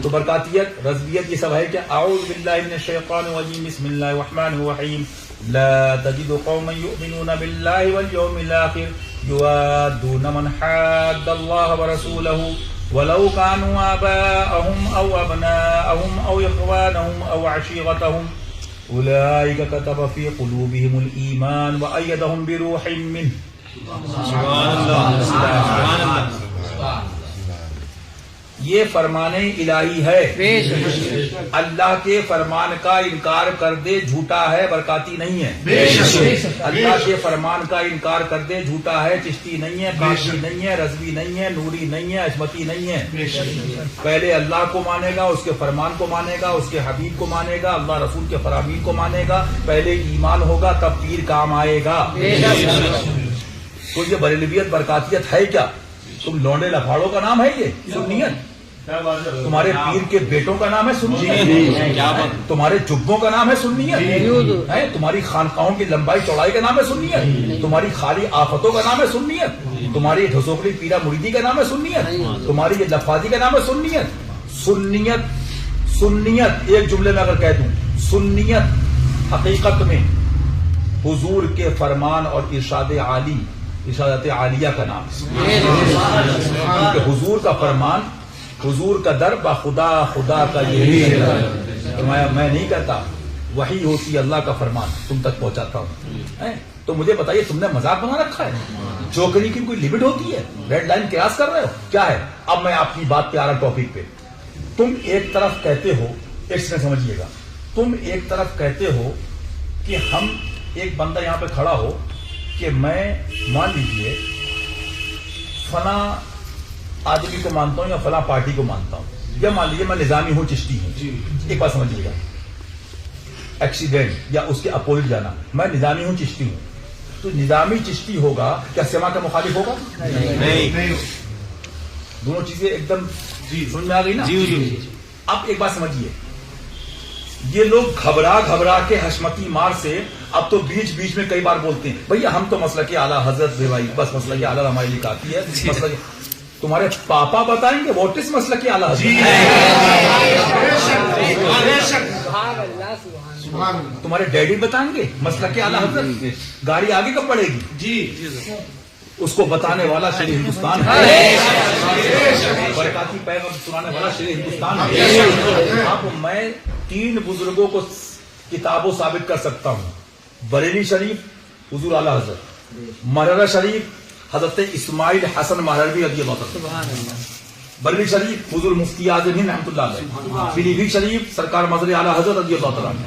تو برکاتیت رضویت یہ سب ہے کیا؟ اعوذ باللہ من الشیطان الرجیم بسم اللہ الرحمن الرحیم لا تجد قوما یؤمنون باللہ والیوم الاخر یوادون من حاد اللہ ورسولہ ولو كانوا آباءهم أو أبناءهم أو إخوانهم أو عشيرتهم أولئك كتب في قلوبهم الإيمان وأيدهم بروح منه. سبحان اللہ. یہ فرمان الہی ہے. اللہ کے فرمان کا انکار کر دے جھوٹا ہے، برکاتی نہیں ہے. اللہ کے فرمان کا انکار کر دے جھوٹا ہے، چشتی نہیں ہے، قادری نہیں ہے، رضوی نہیں ہے، نوری نہیں ہے، عصمتی نہیں ہے. پہلے اللہ کو مانے گا، اس کے فرمان کو مانے گا، اس کے حبیب کو مانے گا، اللہ رسول کے فرامین کو مانے گا. پہلے ایمان ہوگا تب پیر کام آئے گا. تو یہ بریلویت برکاتیت ہے کیا؟ تم لونڈے لفاڑوں کا نام ہے یہ سنیت؟ تمہارے پیر کے بیٹوں کا نام ہے سنیت؟ تمہارے جبوں کا نام ہے سنیت؟ تمہاری خانقاہوں کی لمبائی چوڑائی کا نام ہے سنیت؟ تمہاری خالی آفتوں کا نام ہے سنیت؟ تمہاری ڈھسوکڑی پیرا مریدی کا نام ہے سنیت؟ تمہاری یہ لفاظی کا نام ہے سنیت؟ سنیت ایک جملے میں اگر کہہ دوں، سنیت حقیقت میں حضور کے فرمان اور ارشادات عالیہ کا نام ہے. کیونکہ حضور کا فرمان، حضور کا در با خدا کا یہی ہے. میں نہیں کہتا، وحی ہوتی اللہ کا فرمان تم تک پہنچاتا ہوں. تو مجھے بتائیے، تم نے مذاق بنا رکھا ہے؟ جوکری کی کوئی لمٹ ہوتی ہے؟ ریڈ لائن کراس کر رہے ہو کیا ہے؟ اب میں آپ کی بات پہ آ رہا ٹاپک پہ. تم ایک طرف کہتے ہو، ایک سے سمجھیے گا، تم ایک طرف کہتے ہو کہ ہم، ایک بندہ یہاں پہ کھڑا ہو کہ میں مان لیجیے فلاں آدمی کو مانتا ہوں یا فلاں پارٹی کو مانتا ہوں، یا مان لیجیے میں نظامی ہوں، چشتی ہوں. ایک بات سمجھیے گا، ایکسیڈنٹ یا اس کے اپوزٹ جانا، میں نظامی ہوں، چشتی ہوں، تو نظامی چشتی ہوگا کیا سما کا مخالف ہوگا؟ نہیں. دونوں چیزیں ایک دم سمجھ میں آ گئی نا؟ اب ایک بات سمجھیے، یہ لوگ گھبرا کے حشمتی مار سے اب تو بیچ میں کئی بار بولتے ہیں بھیا ہم تو مسلک اعلیٰ حضرت بھائی، بس مسلک اعلیٰ ہمارے لیے کافی ہے. مسلک تمہارے پاپا بتائیں گے واٹ از مسلک اعلیٰ حضرت؟ تمہارے ڈیڈی بتائیں گے مسلک اعلیٰ حضرت؟ گاڑی آگے کب پڑے گی؟ اس کو بتانے والا شیر ہندوستان ہے، برکاتی پیغام سنانے والا شیر ہندوستان ہے. اب میں 3 بزرگوں کو کتابوں ثابت کر سکتا ہوں. بریلی شریف حضور اعلیٰ حضرت، مررہ شریف حضرت اسماعیل حسن مہروی رضی اللہ عنہ، بریلی شریف حضور مفتی اعظم ہند رحمۃ اللہ علیہ، پیلی بھیت شریف سرکار مظہر اعلیٰ حضرت رضی اللہ عنہ،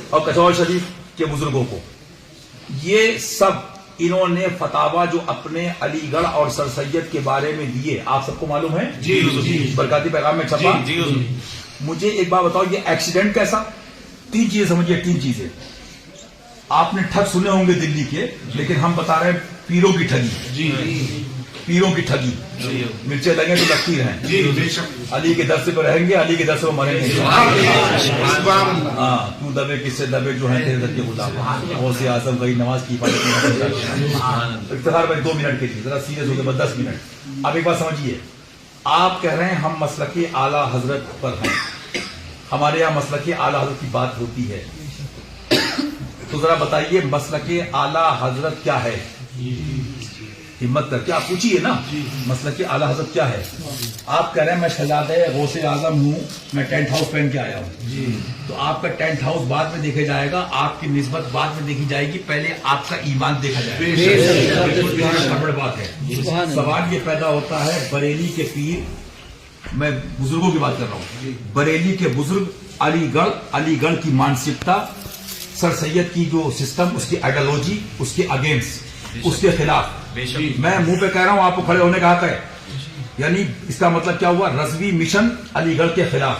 اور کچور شریف کے بزرگوں کو. یہ سب انہوں نے فتاوا جو اپنے علی گڑھ اور سر سید کے بارے میں دیے، آپ سب کو معلوم ہے؟ جی. برکاتی پیغام میں چھپا. مجھے ایک بات بتاؤ، یہ ایکسیڈنٹ کیسا؟ 3 چیزیں سمجھیے، 3 چیزیں. آپ نے ٹھگ سنے ہوں گے دلی کے، لیکن ہم بتا رہے ہیں پیروں کی ٹھگی. پیروں کی ٹھگی، مرچیں لگیں تو لگتی رہیں. علی کے در سے پہ رہیں گے، علی کے در سے مریں گے. ہاں، تو دبے کس سے دبے جو ہیں تیرے در کے غلام، غوث اعظم گئی نماز کی حفاظت. اختصار میں 2 منٹ کے لیے ذرا سیریس ہو گئے، بس 10 منٹ. اب ایک بات سمجھیے، آپ کہہ رہے ہیں ہم مسلک اعلیٰ حضرت پر ہیں، ہمارے یہاں مسلک اعلیٰ حضرت کی بات ہوتی ہے، تو ذرا بتائیے مسلک اعلیٰ حضرت کیا ہے؟ ہمت کر کے آپ پوچھیے نا، مسلک اعلیٰ حضرت کیا ہے؟ آپ کہہ رہے ہیں میں شہزادہ غوث اعظم ہوں، میں ٹینٹ ہاؤس پہن کے آیا ہوں. تو آپ کا ٹینٹ ہاؤس بعد میں دیکھا جائے گا، آپ کی نسبت بعد میں دیکھی جائے گی، پہلے آپ کا ایمان دیکھا جائے گا. بڑی بات ہے. سوال یہ پیدا ہوتا ہے، بریلی کے پیر، میں بزرگوں کی بات کر رہا ہوں، بریلی کے بزرگ، علی گڑھ کی مانسکتا، سر سید کی جو سسٹم، اس کی آئیڈیالوجی، اس کے اگینسٹ، اس کے خلاف. میں منہ پہ کہہ رہا ہوں، آپ کو کھڑے ہونے کا حق ہے. یعنی اس کا مطلب کیا ہوا؟ رضوی مشن علی گڑھ کے خلاف.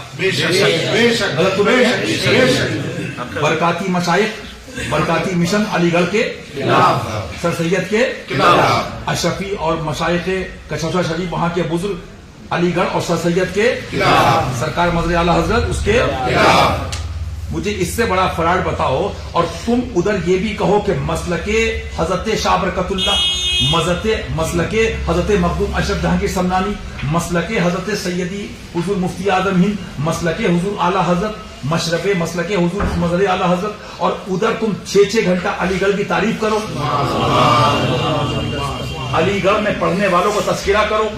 برکاتی مشائخ، برکاتی مشن علی گڑھ کے خلاف، سر سید کے خلاف، اشرفی اور مشائخ کچھوڑا شریف وہاں کے بزرگ علی گڑھ اور سر سید کے خلاف، سرکار مظہر اعلیٰ حضرت اس کے خلاف. مجھے اس سے بڑا فراڈ بتاؤ، اور تم ادھر یہ بھی کہو کہ مسلک حضرت شاہ برکت اللہ مسلک حضرت مخدوم اشرف جہانگیر سمنانی، مسلک حضرت سیدی حضور مفتی اعظم ہند، مسلک حضور اعلیٰ حضرت مشرف، مسلک حضور مظہر اعلیٰ حضرت، اور ادھر تم 6 گھنٹہ علی گڑھ کی تعریف کرو، علی گڑھ میں پڑھنے والوں کو تذکرہ کرو،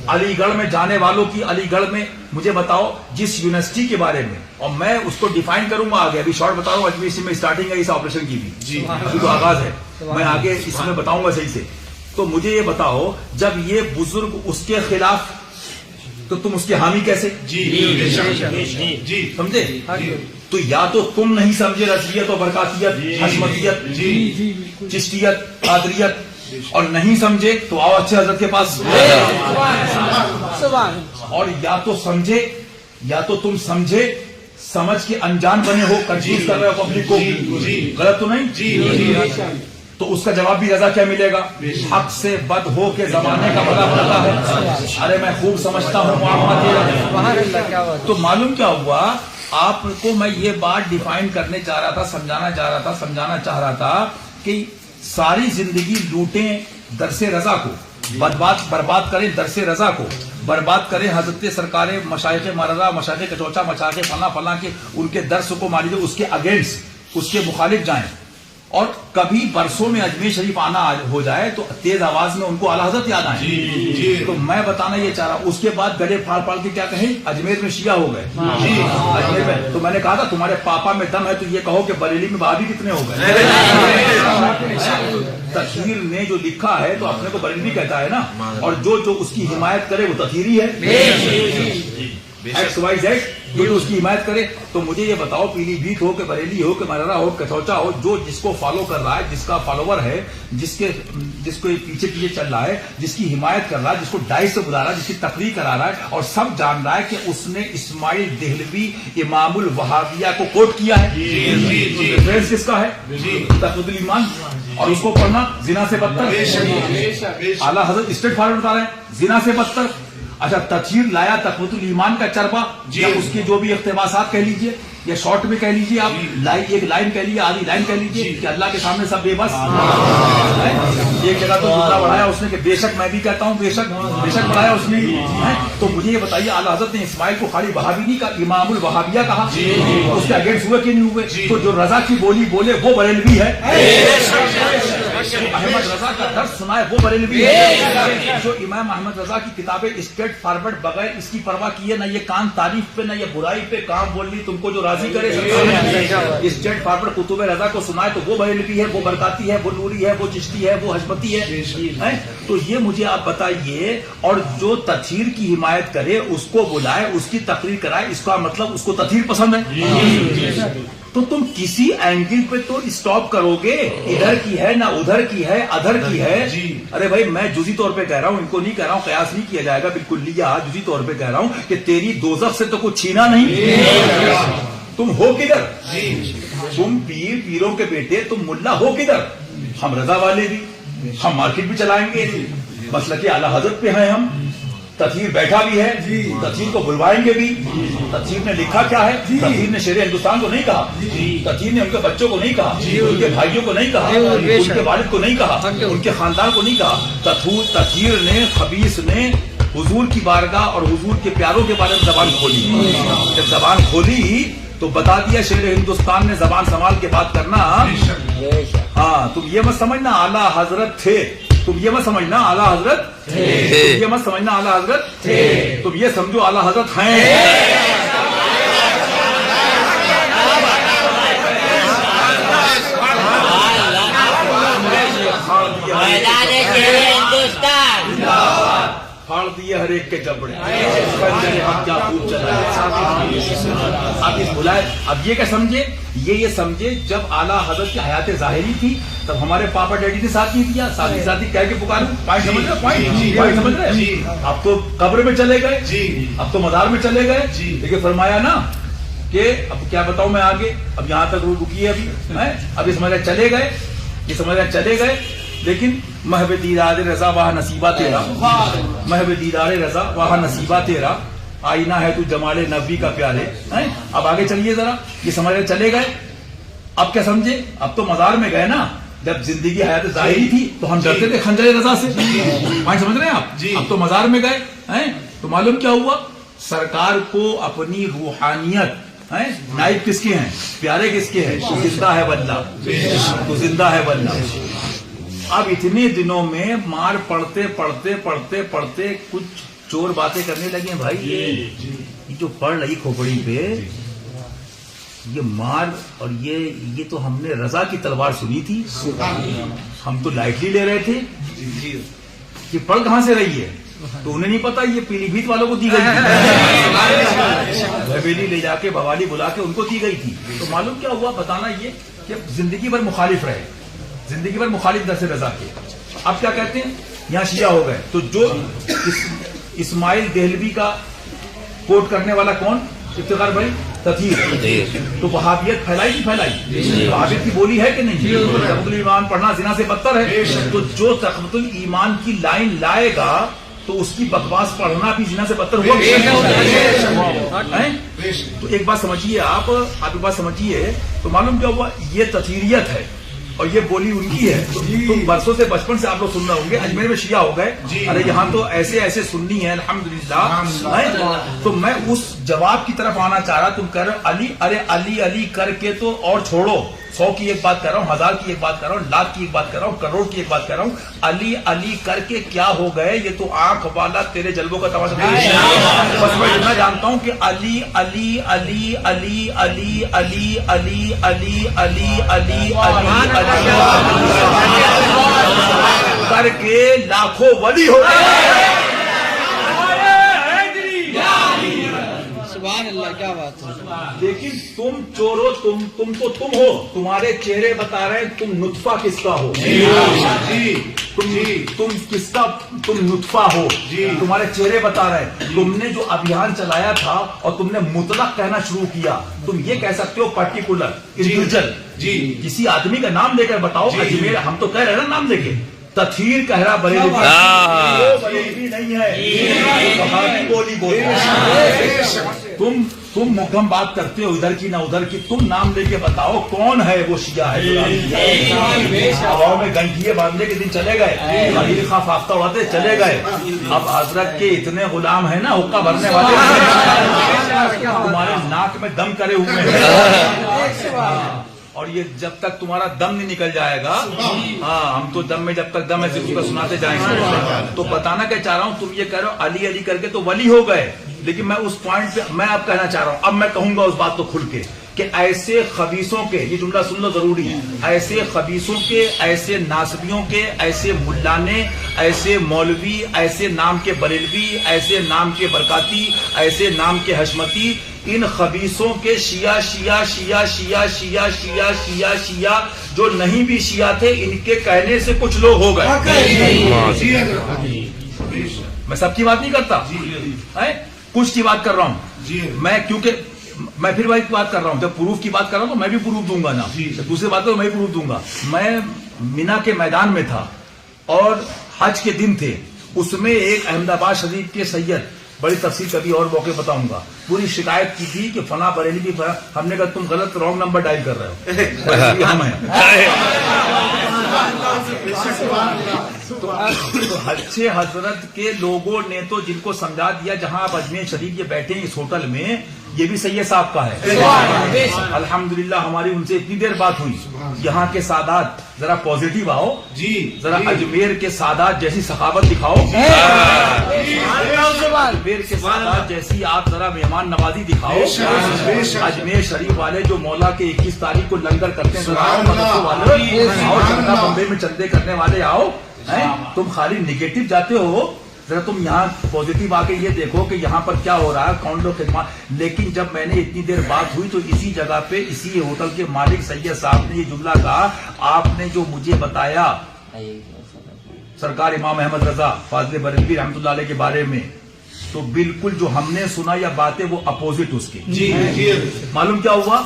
علی گڑھ میں جانے والوں کی، علی گڑھ میں مجھے بتاؤ جس یونیورسٹی کے بارے میں، اور میں اس کو ڈیفائن کروں گا آگے، ابھی شارٹ بتا رہا ہوں، اجمیسی میں اسٹارٹنگ ہے اس آپریشن کی بھی، ابھی تو آغاز ہے، میں آگے اس میں بتاؤں گا صحیح سے. تو مجھے یہ بتاؤ جب یہ بزرگ اس کے خلاف تو تم اس کے حامی کیسے؟ سمجھے؟ تو یا تو تم نہیں سمجھے رضویت و برکاتیت، حشمتیت، چشتیت، قادریت، اور نہیں سمجھے تو آؤ اچھے حضرت کے پاس، اور یا تو سمجھے، یا تو تم سمجھے سمجھ کے انجان بنے ہو، کنفیوز کر رہے ہو پبلک کو، غلط تو نہیں؟ تو اس کا جواب بھی رضا کیا ملے گا؟ حق سے بد ہو کے زمانے کا بڑا پڑتا ہے، ارے میں خوب سمجھتا ہوں معاملہ. تو معلوم کیا ہوا، آپ کو میں یہ بات ڈیفائن کرنے چاہ رہا تھا، سمجھانا چاہ رہا تھا کہ ساری زندگی لوٹیں درس رضا کو، برباد کریں درس رضا کو، برباد کریں حضرت سرکار مشائخ مرضا، مشائخ کچوچا، مشائخ فلاں کے ان کے درس کو مان لیجیے، اس کے اگینسٹ، اس کے مخالف جائیں، اور کبھی برسوں میں اجمیر شریف آنا ہو جائے تو تیز آواز میں ان کو اعلیٰ حضرت یاد آئیں. تو میں بتانا یہ چاہ رہا ہوں، اس کے بعد گلے پھاڑ کے کیا کہیں، اجمیر میں شیعہ ہو گئے، اجمیر میں. تو میں نے کہا تھا تمہارے پاپا میں دم ہے تو یہ کہو کہ بریلی میں بھابھی کتنے ہو گئے. تطہیر نے جو لکھا ہے تو اپنے کو بریلوی کہتا ہے نا، اور جو اس کی حمایت کرے وہ تطہیری ہے، ایکس وائی زیڈ جو اس کی حمایت کرے. تو مجھے یہ بتاؤ، پیلی بھیت ہو کہ بریلی ہو کہ مررا ہو کچوچا ہو، جو جس کو فالو کر رہا ہے، جس کا فالوور ہے، جس کو پیچھے چل رہا ہے، جس کی حمایت کر رہا ہے، جس کو ڈائٹ سے بلا رہا ہے، جس کی تقریر کرا رہا ہے، اور سب جان رہا ہے کہ اس نے اسماعیل دہلوی امام الوہابیہ کو کوٹ کیا ہے، ریفرنس کس کا ہے؟ تقویۃ الایمان. اور اس کو پڑھنا زنا سے بدتر، اعلیٰ حضرت اسٹریٹ فارورڈ بتا رہے ہیں، زنا سے بدتر. اچھا تطہیر لایا تقویۃ الایمان کا چربا، یا اس کی جو بھی اقتباسات کہہ لیجئے، یا شارٹ میں کہہ لیجئے، آپ ایک لائن کہہ لیجئے، آدھی لائن کہہ لیجئے کہ اللہ کے سامنے سب بے بس. ایک جگہ تو جملہ بڑھایا اس نے کہ بے شک میں بھی کہتا ہوں، بے شک بڑھایا اس نے. تو مجھے یہ بتائیے اعلیٰ حضرت نے اسماعیل کو خالی وہابی نہیں کہا، امام الوہابیہ کہا، اس کے اگینسٹ ہوئے کہ نہیں ہوئے؟ تو جو رضا کی بولی بولے وہ بریلوی ہے، احمد رضا کا درس سنائے وہ بریلوی ہے. جو امام احمد رضا کی کتابیں اسٹریٹ فارورڈ بغیر اس کی پرواہ کیے، نہ یہ کان تعریف پہ نہ یہ برائی پہ کام بول لی، تم کو جو راضی کرے اسٹریٹ فارورڈ کتب رضا کو سنائے تو وہ بریلوی ہے، وہ برکاتی ہے، وہ نوری ہے، وہ چشتی ہے، وہ حشمتی ہے. تو یہ مجھے آپ بتائیے، اور جو تطہیر کی حمایت کرے اس کو بلائے، اس کی تقریر کرائے، اس کا مطلب اس کو تطہیر پسند ہے. تو تم کسی اینگل پہ تو اسٹاپ کرو گے، ادھر کی ہے نہ ادھر کی ہے، ادھر کی ہے. ارے بھائی میں جزی طور پہ کہہ رہا ہوں، ان کو نہیں کہہ رہا ہوں، قیاس نہیں کیا جائے گا، بالکل لیا جزی طور پہ کہہ رہا ہوں کہ تیری دوزخ سے تو کچھ چھینا نہیں. تم ہو کدھر؟ تم پیروں کے بیٹے، تم ملا ہو کدھر؟ ہم رضا والے بھی، ہم مارکیٹ بھی چلائیں گے، مسلک اعلیٰ حضرت پہ ہیں ہم، تطہیر بیٹھا بھی ہے، تطہیر کو بلوائیں گے بھی. تطہیر نے لکھا کیا ہے؟ تطہیر نے شیر ہندوستان کو نہیں کہا، تطہیر نے ان کے بچوں کو نہیں کہا، ان کے بھائیوں کو نہیں کہا، ان کے والد کو نہیں کہا، ان کے خاندان کو نہیں کہا. تطہیر نے، خبیث نے حضور کی بارگاہ اور حضور کے پیاروں کے بارے میں زبان کھولی. جب زبان کھولی تو بتا دیا شیر ہندوستان نے زبان سنبھال کے بات کرنا. ہاں تم یہ مت سمجھنا اعلیٰ حضرت تھے، تم یہ مت سمجھنا اعلیٰ حضرت تھے، تم یہ مت سمجھنا اعلیٰ حضرت تھے، تم یہ سمجھو اعلیٰ حضرت ہیں. پھاڑ دیے ہر ایک کے جبڑے، کیا خوب چلائے. اب اس بلائے، اب یہ کیا سمجھے، یہ سمجھے جب اعلیٰ حضرت کی حیات ظاہری تھی تب ہمارے پاپا ڈیڈی نے ساتھ نہیں دیا، ساتھی ساتھی کہہ کے پکارے. پوائنٹ سمجھ رہے، پوائنٹ سمجھ رہے. اب تو قبر میں چلے گئے، اب تو مزار میں چلے گئے، لیکن فرمایا نا کہ اب کیا بتاؤں میں آگے، اب یہاں تک رکی ہے اب یہ سمجھ رہے چلے گئے، یہ سمجھ رہے چلے گئے. لیکن محب دیدار رضا واہ نصیبہ تیرا، محب دیدار رضا واہ نصیبہ تیرا، آئینہ ہے تو جمال نبی کا پیارے. اب آگے چلیے ذرا، یہ سمجھ رہے چلے گئے. اب کیا سمجھے، اب تو مزار میں گئے نا، جب زندگی حیات ظاہری تھی تو ہم ڈرتے تھے خنجر رضا سے. پوائنٹ سمجھ رہے ہیں آپ؟ اب تو مزار میں گئے ہیں تو معلوم کیا ہوا, سرکار کو اپنی روحانیت نائب کس کے ہیں, پیارے کس کے ہیں, زندہ ہے واللہ, تو زندہ ہے واللہ. اب اتنے دنوں میں مار پڑتے پڑھتے پڑھتے پڑھتے کچھ چور باتیں کرنے لگے ہیں بھائی, یہ جو پڑھ رہی کھوپڑی پہ یہ مار اور یہ تو ہم نے رضا کی تلوار سنی تھی, ہم تو لائٹلی لے رہے تھے. یہ پڑھ کہاں سے رہی ہے, تو انہیں نہیں پتا یہ پیلی بھیت والوں کو دی گئی تھی, حویلی لے جا کے بوالی بلا کے ان کو دی گئی تھی. تو معلوم کیا ہوا, بتانا یہ کہ زندگی بھر مخالف رہے, زندگی بھر مخالف درس رضا کے. اب کیا کہتے ہیں, یہاں شیعہ ہو گئے. تو جو اسماعیل دہلوی کا کوٹ کرنے والا کون, افتخار بھائی تطہیر, تو وہابیت پھیلائی نہیں پھیلائی, وہابیت کی بولی ہے کہ نہیں, تقویت الایمان پڑھنا زنا سے بدتر ہے. تو جو تقویت الایمان کی لائن لائے گا تو اس کی بکواس پڑھنا بھی زنا سے بدتر ہوا. تو ایک بات سمجھیے, آپ ایک بات سمجھیے, تو معلوم کیا ہوا, یہ تطہیریت ہے اور یہ بولی ان کی ہے. تو برسوں سے بچپن سے آپ لوگ سن رہے ہوں گے اجمیر میں شیعہ ہو گئے, ارے یہاں تو ایسے ایسے سنی ہیں الحمدللہ. تو میں اس جواب کی طرف آنا چاہ رہا, تم کہہ رہے ہو علی, ارے علی علی کر کے تو اور چھوڑو, 100 کی ایک بات کر رہا ہوں, 1000 کی ایک بات کر رہا ہوں, لاکھ کی ایک بات کر رہا ہوں, کروڑ کی ایک بات کر رہا ہوں. علی علی کر کے کیا ہو گئے, یہ تو آنکھ والا تیرے جلووں کا تماشا. بس میں اتنا جانتا ہوں کہ علی علی علی علی علی علی علی علی علی علی علی کر کے لاکھوں ولی ہو گئے. سبحان اللہ, کیا بات ہے. لیکن تم چورو, تم ہو, تمہارے چہرے بتا رہے ہیں تم نطفہ کس کا ہو, تم کس کا, تم نطفہ ہو, تمہارے چہرے بتا رہے ہیں. تم نے جو ابھیان چلایا تھا اور تم نے مطلق کہنا شروع کیا, تم یہ کہہ سکتے ہو پرٹیکولر انڈیویجل, کسی آدمی کا نام لے کر بتاؤ. اجمیر ہم تو کہہ رہے ہیں نا نام لے کے, تطہیر کہہ رہا بریلوی نہیں ہے, بولی بولی. تم محکم بات کرتے ہو ادھر کی نہ ادھر کی, تم نام لے کے بتاؤ کون ہے وہ شیعہ ہے. ہوا میں گنٹھیے باندھنے کے دن چلے گئے, خلیل خواہ فاختہ اڑاتے چلے گئے. اب حضرت کے اتنے غلام ہیں نا حقہ بھرنے والے, تمہارے ناک میں دم کرے ہوئے ہیں, اور یہ جب تک تمہارا دم نہیں نکل جائے گا, ہاں ہم تو دم میں جب تک دم ہے اس کو سناتے جائیں گے. تو بتانا کیا چاہ رہا ہوں, تم یہ کہہ رہے ہو علی علی کر کے تو ولی ہو گئے, لیکن میں اس پوائنٹ پہ میں اب کہنا چاہ رہا ہوں, اب میں کہوں گا اس بات کو کھل کے کہ ایسے خبیثوں کے, یہ جملہ سننا ضروری ہے, ایسے خبیثوں کے, ایسے ناصبیوں کے, ایسے ملانے, ایسے مولوی, ایسے نام کے بریلوی, ایسے نام کے برکاتی, ایسے نام کے حشمتی, ان خبیثوں کے شیعہ شیعہ شیعہ شیعہ شیعہ شیعہ شیعہ شیعہ جو نہیں بھی شیعہ تھے, ان کے کہنے سے کچھ لوگ ہو گئے. میں سب کی بات نہیں کرتا, کچھ کی بات کر رہا ہوں میں, کیونکہ میں پھر وہی بات کر رہا ہوں, جب پروف کی بات کر رہا ہوں تو میں بھی پروف دوں گا نا, دوسری بات تو میں بھی پروف دوں گا. میں مینا کے میدان میں تھا اور حج کے دن تھے, اس میں ایک احمد آباد شریف کے سید, بڑی تفصیل کبھی اور موقع بتاؤں گا, پوری شکایت کی تھی کہ فلاں بریلوی, ہم نے کہا تم غلط رانگ نمبر ڈائل کر رہے ہو, ہم ہیں. تو اچھے حضرت کے لوگوں نے تو جن کو سمجھا دیا, جہاں آپ اجمیر شریف یہ بیٹھے ہیں اس ہوٹل میں, یہ بھی سید صاحب کا ہے. الحمدللہ ہماری ان سے اتنی دیر بات ہوئی. یہاں کے سادات ذرا پازیٹیو آؤ, ذرا اجمیر کے سادات جیسی سخاوت دکھاؤ, اجمیر کے سادات جیسی آپ ذرا مہمان نوازی دکھاؤ. اجمیر شریف والے جو مولا کے 21 تاریخ کو لنگر کرتے ہیں, اور چندہ بمبے میں چندے کرنے والے آؤ. تم خالی نگیٹو جاتے ہو, ذرا تم یہاں پازیٹیو آ کے یہ دیکھو کہ یہاں پر کیا ہو رہا ہے, کون لوگ خدمات. لیکن جب میں نے اتنی دیر بات ہوئی تو اسی جگہ پہ اسی ہوٹل کے مالک سید صاحب نے یہ جملہ کہا, آپ نے جو مجھے بتایا سرکار امام احمد رضا فاضل بریلوی رحمۃ اللہ علیہ کے بارے میں, تو بالکل جو ہم نے سنا یا باتیں وہ اپوزٹ اس کی. معلوم کیا ہوا,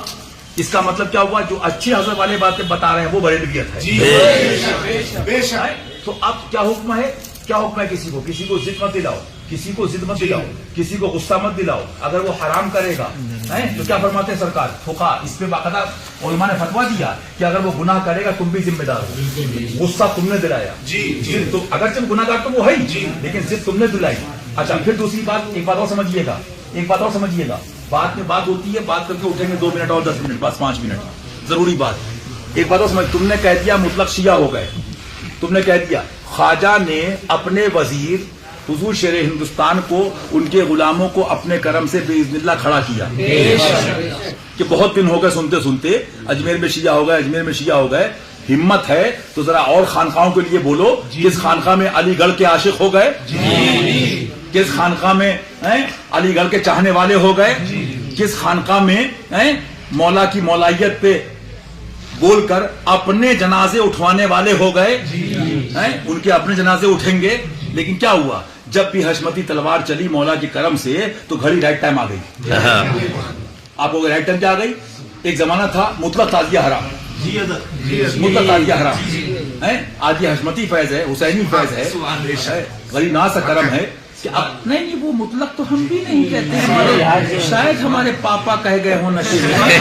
اس کا مطلب کیا ہوا, جو اچھے حضرت والے باتیں بتا رہے ہیں وہ بریلویت ہے. تو اب کیا حکم ہے, کیا حکم ہے, کسی کو ضد مت دلاؤ, کسی کو ضد مت دلاؤ, کسی کو غصہ مت دلاؤ. اگر وہ حرام کرے گا تو کیا فرماتے ہیں سرکار فقہا اس پہ باقاعدہ علماء نے فتوا دیا کہ اگر وہ گناہ کرے گا تم بھی ذمہ دار ہو، غصہ تم نے دلایا تو اگرچہ گناہ گار تو وہ ہے ہی لیکن ضد تم نے دلائی. اچھا پھر دوسری بات، ایک بات اور سمجھیے گا، ایک بات اور سمجھیے گا، بات میں بات ہوتی ہے، بات کر کے اٹھیں گے 2 منٹ اور 10 منٹ بس 5 منٹ ضروری بات. ایک بات اور سمجھ، تم نے کہہ دیا مطلق شیعہ ہو گئے، تم نے کہہ دیا خواجہ نے اپنے وزیر حضور شیر ہندوستان کو ان کے غلاموں کو اپنے کرم سے باذن اللہ کھڑا کیا کہ بہت دن ہو گئے سنتے سنتے اجمیر میں شیعہ ہو گئے، اجمیر میں شیعہ ہو گئے، ہمت ہے تو ذرا اور خانقاہوں کے لیے بولو. کس خانقاہ میں علی گڑھ کے عاشق ہو گئے؟ کس خانقاہ میں علی گڑھ کے چاہنے والے ہو گئے؟ کس خانقاہ میں مولا کی مولائیت پہ بول کر اپنے جنازے اٹھوانے والے ہو گئے؟ ان کے اپنے جنازے اٹھیں گے. لیکن کیا ہوا؟ جب بھی حشمتی تلوار چلی مولا کے کرم سے تو گھڑی رائٹ ٹائم آ گئی. آپ کو رائٹ ٹائم کیا آ گئی؟ ایک زمانہ تھا مطلق تعزیہ حرام، مطلق تعزیہ حرام، آج یہ حشمتی فیض ہے، حسینی فیض ہے، غریب ناز کا کرم ہے کہ اب نہیں وہ مطلق تو ہم بھی نہیں کہتے ہیں، شاید ہمارے پاپا کہہ گئے ہوں نشے میں،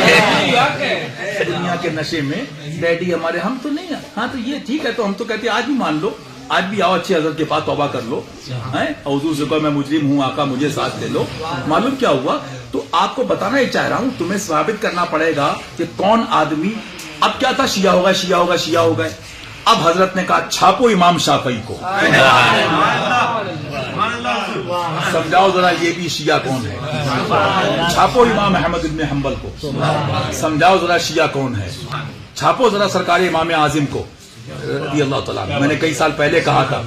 دنیا کے نشے میں ڈیڈی ہمارے، ہم تو نہیں. ہاں تو یہ ٹھیک ہے، تو ہم تو کہتے ہیں آج بھی مان لو، آج بھی آؤ اچھے حضرت کے پاس توبہ کر لو، حضور سے کہو میں مجرم ہوں آقا مجھے ساتھ لے لو. معلوم کیا ہوا؟ تو آپ کو بتانا یہ چاہ رہا ہوں، تمہیں ثابت کرنا پڑے گا کہ کون آدمی. اب کیا تھا؟ شیعہ ہو گئے، شیعہ ہو گئے، شیعہ ہو گئے. اب حضرت نے کہا چھاپو امام شافعی کو، سمجھاؤ ذرا یہ بھی شیعہ کون ہے. چھاپو امام احمد بن حنبل کو، سمجھاؤ ذرا شیعہ کون ہے. چھاپو ذرا سرکار امام اعظم کو رضی اللہ تعالیٰ. میں نے کئی سال پہلے کہا تھا،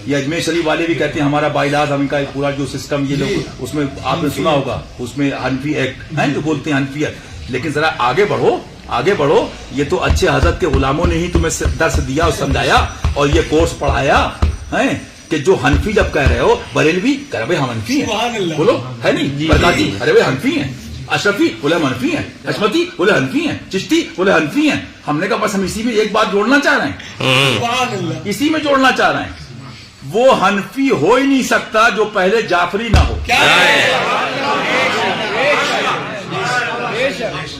یہ اجمیر شریف والے بھی کہتے ہیں ہمارا باعلاج ہم کا پورا جو سسٹم یہ لوگ اس میں آپ نے سنا ہوگا اس میں حنفی ایکٹ ہے جو بولتے ہیں حنفی ایکٹ. لیکن ذرا آگے بڑھو، آگے بڑھو. یہ تو اچھے حضرت کے غلاموں نے ہی تمہیں درس دیا اور سمجھایا اور یہ کورس پڑھایا ہے کہ جو حنفی جب کہہ رہے ہو بریلوی کہہ رہے ہم حنفی ہیں، بولو ہے نہیں، برکاتی ارے بھائی حنفی ہیں، اشرفی بولے ہم حنفی ہیں، حشمتی بولے حنفی ہیں، چشتی بولے حنفی ہیں. ہم نے کہا بس ہم اسی میں ایک بات جوڑنا چاہ رہے ہیں، اسی میں جوڑنا چاہ رہے ہیں. وہ حنفی ہو ہی نہیں سکتا جو پہلے جعفری نہ ہو.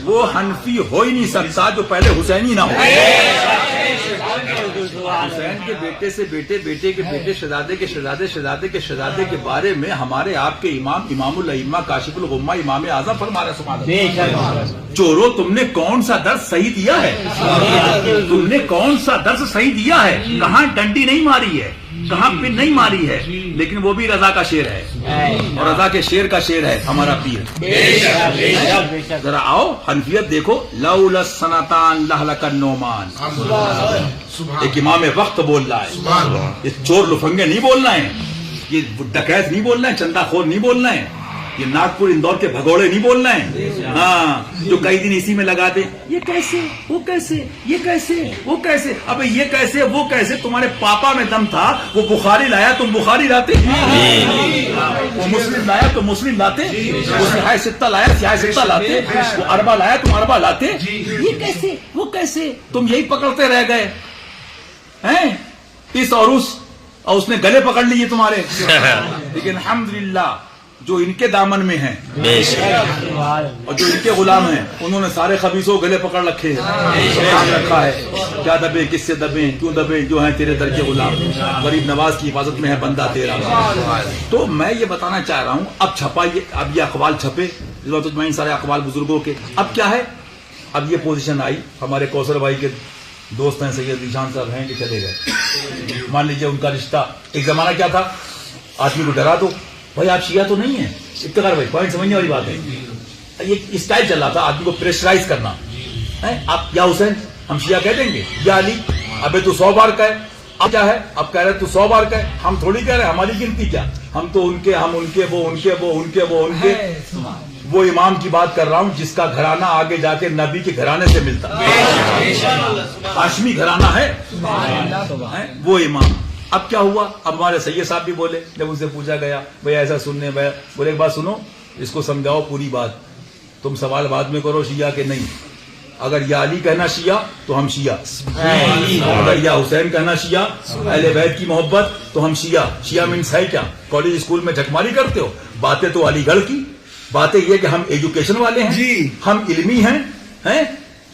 وہ حنفی ہو ہی نہیں سکتا جو پہلے حسینی نہ ہو. حسین کے بیٹے سے بیٹے، بیٹے کے بیٹے، شہزادے کے شہزادے، شہزادے کے شہزادے کے بارے میں ہمارے آپ کے امام، امام الائمہ، کاشف الغمہ، امام اعظم فرما رہے سبحان اللہ. چورو تم نے کون سا درس صحیح دیا ہے؟ تم نے کون سا درس صحیح دیا ہے؟ کہاں ڈنڈی نہیں ماری ہے، کہاں پن نہیں ماری ہے، لیکن وہ بھی رضا کا شیر ہے اور رضا کے شیر کا شیر ہے ہمارا پیر. ذرا آؤ حنفیت دیکھو. لولا السنتان لہلک النعمان. ایک امام وقت بول رہا ہے، یہ چور لفنگے نہیں بولنا ہے، یہ ڈکیت نہیں بولنا ہے، چندہ خور نہیں بولنا ہے، یہ ناگپور اندور کے بھگوڑے نہیں بولنا ہے. ہاں جو کئی دن اسی میں لگا دے یہ کیسے وہ کیسے یہ کیسے وہ کیسے. ابے یہ کیسے وہ کیسے؟ تمہارے پاپا میں دم تھا، وہ بخاری لایا تم بخاری لاتے، وہ مسلم لایا تو مسلم لاتے، وہ سیاہ ستہ لایا سیاہ ستہ لاتے، وہ اربع لایا تم اربع لاتے. یہ کیسے وہ کیسے؟ تم یہی پکڑتے رہ گئے ہیں اس اور اس نے گلے پکڑ لیے تمہارے. لیکن الحمدللہ جو ان کے دامن میں ہیں اور جو ان کے غلام ہیں انہوں نے سارے خبیثوں گلے پکڑ رکھے ہیں، رکھا ہے کیا دبے کس سے دبے کیوں دبے، جو ہیں تیرے در کے غلام، غریب نواز کی حفاظت میں ہے بندہ تیرا. تو میں یہ بتانا چاہ رہا ہوں اب چھپا اب یہ اقوال چھپے میں سارے اقوال بزرگوں کے. اب کیا ہے؟ اب یہ پوزیشن آئی، ہمارے کوثر بھائی کے دوست ہیں سید ذیشان صاحب ہیں کہ چلے گئے. مان لیجیے ان کا رشتہ، ایک زمانہ کیا تھا آدمی کو ڈرا دو بھائی آپ شیعہ تو نہیں ہیں، افتخار بھائی پوائنٹ سمجھنے والی بات ہے. یہ اسٹائل چل رہا تھا آدمی کو پریشرائز کرنا. آپ یا حسین ہم شیعہ کہہ دیں گے، یا علی ابے تو 100 بار کہے. اب کیا ہے؟ اب کہہ رہے تو 100 بار کہے. ہم تھوڑی کہہ رہے ہماری گنتی کیا، ہم تو ان کے، ہم ان کے، وہ ان کے، وہ ان کے، وہ ان کے. وہ امام کی بات کر رہا ہوں جس کا گھرانہ آگے جا کے نبی کے گھرانے سے ملتا ہے، ہاشمی گھرانہ ہے وہ امام. اب کیا ہوا؟ اب ہمارے سید صاحب بھی بولے جب ان سے پوچھا گیا بھائی ایسا سننے میں، بولے ایک بات سنو اس کو سمجھاؤ پوری بات، تم سوال بعد میں کرو شیعہ کے نہیں. اگر یا علی کہنا شیعہ تو ہم شیعہ، اگر یا حسین کہنا شیعہ اہل بیت کی محبت تو ہم شیعہ. شیعہ مینس ہے کیا؟ کالج اسکول میں جھکماری کرتے ہو، باتیں تو علی گڑھ کی باتیں یہ کہ ہم ایجوکیشن والے ہیں جی، ہم علمی ہیں.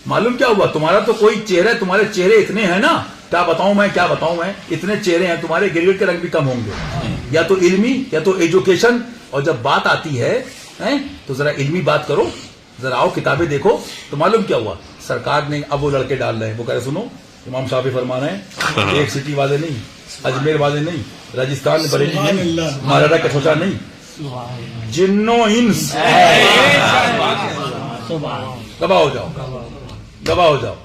معلوم کیا ہوا؟ تمہارا تو کوئی چہرہ، تمہارے چہرے اتنے ہیں نا، کیا بتاؤں میں اتنے چہرے ہیں تمہارے، گریجویٹ کے رنگ بھی کم ہوں گے، یا تو علمی یا تو ایجوکیشن. اور جب بات آتی ہے تو ذرا علمی بات کرو، ذرا آؤ کتابیں دیکھو. تو معلوم کیا ہوا؟ سرکار نے اب وہ لڑکے ڈال رہے ہیں، وہ کہہ رہے سنو امام صاحب فرما رہے ہیں، ایک سٹی والے نہیں، اجمیر والے نہیں، راجستھان میں بریلی نہیں، مہاراجہ کا سوچا نہیں، جنوں انس گواہ ہو جاؤ.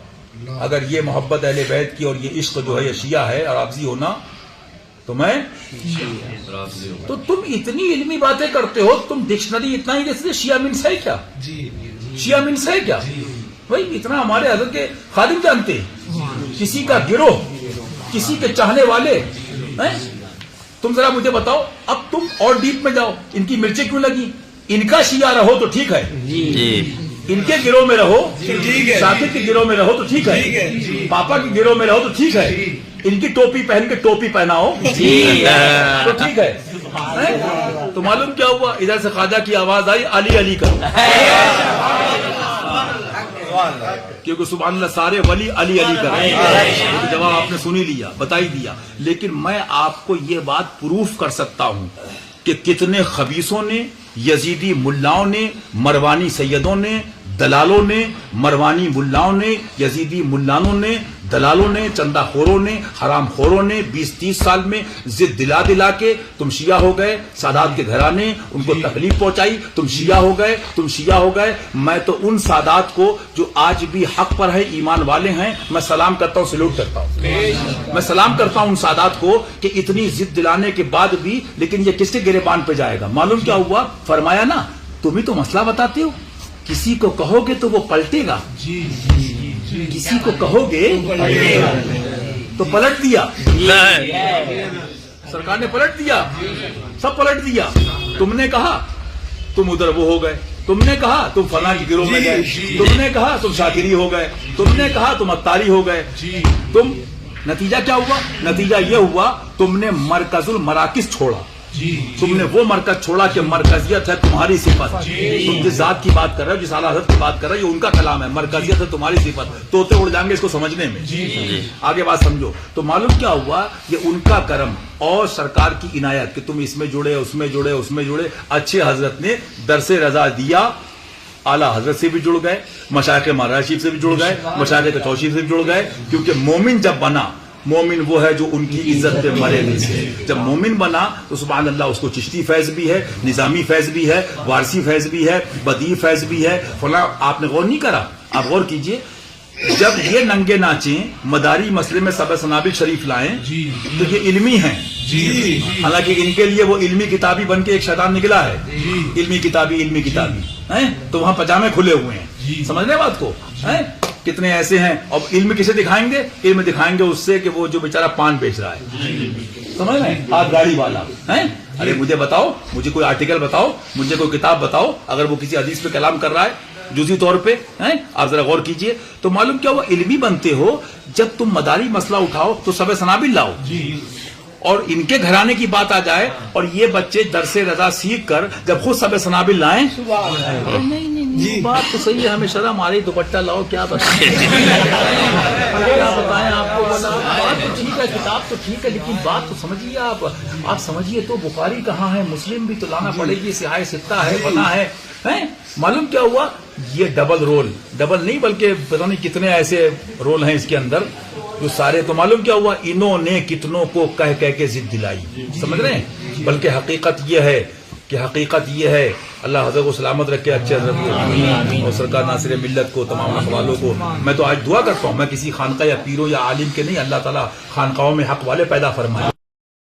اگر یہ محبت اہل بیت کی اور یہ عشق جو ہے یہ شیعہ ہے اور رافضی ہونا، تو میں تو تم اتنی علمی باتیں کرتے ہو، تم ڈکشنری اتنا ہی دیکھتے، شیعہ مینس ہے کیا؟ شیعہ مینس ہے کیا بھائی؟ اتنا ہمارے حضرت کے خادم جانتے، کسی کا گروہ، کسی کے چاہنے والے. تم ذرا مجھے بتاؤ، اب تم اور ڈیپ میں جاؤ، ان کی مرچیں کیوں لگی؟ ان کا شیعہ رہو تو ٹھیک ہے، ان کے گروہ میں رہو، شاکر کے گروہ میں رہو تو ٹھیک ہے، پاپا کے گروہ میں رہو تو ٹھیک ہے، ان کی ٹوپی پہن کے ٹوپی پہناؤ تو ٹھیک ہے. تو معلوم کیا ہوا؟ ادھر سے خواجہ کی آواز آئی، علی علی کرو، کیونکہ سبحان اللہ سارے ولی علی علی کر رہے ہیں. جواب آپ نے سنی لیا، بتائی دیا. لیکن میں آپ کو یہ بات پروف کر سکتا ہوں کہ کتنے خبیثوں نے، یزیدی ملاؤں نے، مروانی سیدوں نے، دلالوں نے، مروانی ملاؤں نے، یزیدی ملانوں نے، دلالوں نے، چندہ خوروں نے، حرام خوروں نے 20-30 سال میں ضد دلا کے تم شیعہ ہو گئے. سادات کے گھرانے ان کو تکلیف پہنچائی، تم شیعہ ہو گئے. میں تو ان سادات کو جو آج بھی حق پر ہے، ایمان والے ہیں، میں سلام کرتا ہوں، سلوٹ کرتا ہوں. میں سلام کرتا ہوں ان سادات کو کہ اتنی ضد دلانے کے بعد بھی، لیکن یہ کس کے گریبان پہ جائے گا؟ معلوم کیا ہوا؟ فرمایا نا، تم ہی تو مسئلہ بتاتے ہو، کسی کو کہو گے تو وہ پلٹے گا، کسی کو کہو گے تو پلٹ دیا. سرکار نے پلٹ دیا، سب پلٹ دیا. تم نے کہا تم ادھر وہ ہو گئے، تم نے کہا تم فلاں کی گروہ میں گئے، تم نے کہا تم شاکری ہو گئے، تم نے کہا تم اتاری ہو گئے. تم نتیجہ کیا ہوا؟ نتیجہ یہ ہوا تم نے مرکز المراکز چھوڑا. تم نے وہ مرکز چھوڑا کہ مرکزیت ہے تمہاری صفت. تم جس ذات کی بات کر رہے ہو، جس اعلیٰ حضرت کی بات کر رہے ہو، یہ ان کا کلام ہے، مرکزیت ہے تمہاری صفت. طوطے اڑ جائیں گے اس کو سمجھنے میں. آگے بات سمجھو. تو معلوم کیا ہوا؟ یہ ان کا کرم اور سرکار کی عنایت کہ تم اس میں جڑے، اس میں جڑے، اس میں جڑے. اچھے حضرت نے درس رضا دیا، اعلیٰ حضرت سے بھی جڑ گئے، مشائخ مہاراج شریف سے بھی جڑ گئے، مشائخ کچوش شریف سے بھی جڑ گئے. کیونکہ مومن جب بنا، مومن وہ ہے جو ان کی عزت پہ مرے نہیں سے. جب مومن بنا تو سبحان اللہ اس کو چشتی فیض بھی ہے، نظامی فیض بھی ہے، وارسی فیض بھی ہے، بدیع فیض بھی ہے. فلاں آپ نے غور نہیں کرا؟ آپ غور کیجئے، جب یہ ننگے ناچیں، مداری مسئلے میں سبع سنابل شریف لائیں تو یہ علمی ہیں. حالانکہ ان کے لیے وہ علمی کتابی بن کے ایک شیطان نکلا ہے. علمی کتابی تو وہاں پجامے کھلے ہوئے ہیں. سمجھ رہے بات کو؟ کتنے ایسے ہیں. اب علم کسے دکھائیں گے؟ علم دکھائیں گے اس سے کہ وہ جو بیچارہ پان بیچ رہا ہے، سمجھ رہے ہیں، ہاتھ گاڑی والا ہے. ارے مجھے بتاؤ، مجھے کوئی آرٹیکل بتاؤ، مجھے کوئی کتاب بتاؤ اگر وہ کسی حدیث پہ کلام کر رہا ہے جزئی طور پہ. آپ ذرا غور کیجئے. تو معلوم کیا ہوا؟ علمی بنتے ہو. جب تم مداری مسئلہ اٹھاؤ تو سبع سنابل لاؤ، اور ان کے گھرانے کی بات آ جائے اور یہ بچے درس رضا سیکھ کر جب خود سبع سنابل لائیں، نہیں بات تو صحیح ہے، ہمیں شرم آ رہی، دوپٹہ لاؤ، کیا بتائیں آپ کو. بات تو ٹھیک ہے، کتاب تو ٹھیک ہے، لیکن بات تو سمجھیے آپ سمجھیے تو بخاری کہاں ہے، مسلم بھی تو لانا پڑے گی، صحاح ستہ ہے، بنا ہے. معلوم کیا ہوا؟ یہ ڈبل رول، ڈبل نہیں بلکہ پتہ نہیں کتنے ایسے رول ہیں اس کے اندر جو سارے. تو معلوم کیا ہوا؟ انہوں نے کتنوں کو کہہ کے ضد دلائی. سمجھ رہے ہیں؟ بلکہ حقیقت یہ ہے اللہ حضرت کو سلامت رکھے، اچھے حضرت کو اور سرکار ناصر ملت کو، تمام اخوالوں کو. میں تو آج دعا کرتا ہوں، میں کسی خانقاہ یا پیروں یا عالم کے نہیں، اللہ تعالیٰ خانقاہوں میں حق والے پیدا فرمائے.